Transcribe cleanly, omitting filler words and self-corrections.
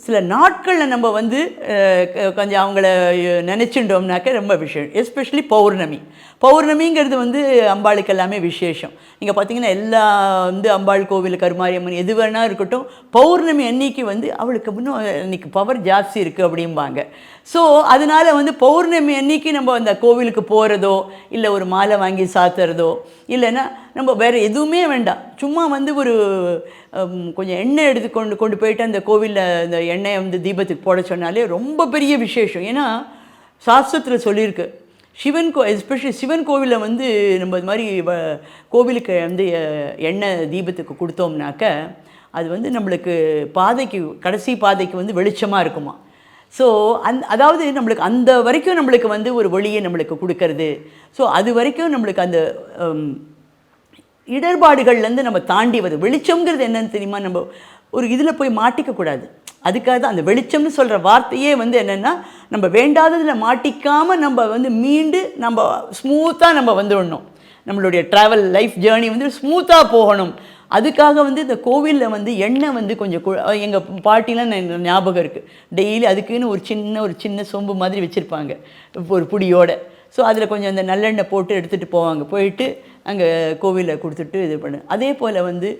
சில நாட்களில் நம்ம வந்து கொஞ்சம் அவங்கள நினச்சிட்டோம்னாக்க ரொம்ப விஷயம். எஸ்பெஷலி பௌர்ணமிங்கிறது வந்து அம்பாளுக்கு எல்லாமே விசேஷம். நீங்கள் பார்த்தீங்கன்னா எல்லா வந்து அம்பாள் கோவில், கருமாரியம்மன் எது வேணா இருக்கட்டும், பௌர்ணமி அன்னைக்கு வந்து அவளுக்கு இன்னும் இன்னைக்கு பவர் ஜாஸ்தி இருக்குது அப்படிம்பாங்க. ஸோ அதனால் வந்து பௌர்ணமி அன்னைக்கு நம்ம அந்த கோவிலுக்கு போகிறதோ, இல்லை ஒரு மாலை வாங்கி சாத்துறதோ, இல்லைன்னா நம்ம வேறு எதுவுமே வேண்டாம், சும்மா வந்து ஒரு கொஞ்சம் எண்ணெய் எடுத்து கொண்டு போயிட்டு அந்த கோவிலில் அந்த எண்ணெயை வந்து தீபத்துக்கு போட சொன்னாலே ரொம்ப பெரிய விசேஷம். ஏன்னா சாஸ்திரத்தில் சொல்லியிருக்கு, எஸ்பெஷலி சிவன் கோவிலில் வந்து நம்ம இது மாதிரி கோவிலுக்கு வந்து எண்ணெய் தீபத்துக்கு கொடுத்தோம்னாக்க அது வந்து நம்மளுக்கு கடைசி பாதைக்கு வந்து வெளிச்சமாக இருக்குமா. ஸோ அதாவது நம்மளுக்கு அந்த வரைக்கும் நம்மளுக்கு வந்து ஒரு ஒளியை நம்மளுக்கு கொடுக்கறது. ஸோ அது வரைக்கும் நம்மளுக்கு அந்த இடர்பாடுகள்லேருந்து நம்ம தாண்டி வருது. வெளிச்சம்ங்கிறது என்னன்னு தெரியுமா, நம்ம ஒரு இதில் போய் மாட்டிக்கக்கூடாது. அதுக்காக தான் அந்த வெளிச்சம்னு சொல்கிற வார்த்தையே வந்து என்னென்னா, நம்ம வேண்டாததில் மாட்டிக்காமல் நம்ம வந்து மீண்டு நம்ம ஸ்மூத்தாக நம்ம வந்துடணும். நம்மளுடைய ட்ராவல் லைஃப் ஜேர்னி வந்து ஸ்மூத்தாக போகணும். அதுக்காக வந்து இந்த கோவிலில் வந்து எண்ணெய் வந்து கொஞ்சம் எங்கள் பாட்டிலாம் எனக்கு ஞாபகம் இருக்குது, டெய்லி அதுக்குன்னு ஒரு சின்ன சொம்பு மாதிரி வச்சுருப்பாங்க ஒரு புடியோட. ஸோ அதில் கொஞ்சம் அந்த நல்லெண்ணெய் போட்டு எடுத்துகிட்டு போவாங்க. போயிட்டு அங்கே கோவிலில் கொடுத்துட்டு இது பண்ணு. அதே போல் வந்து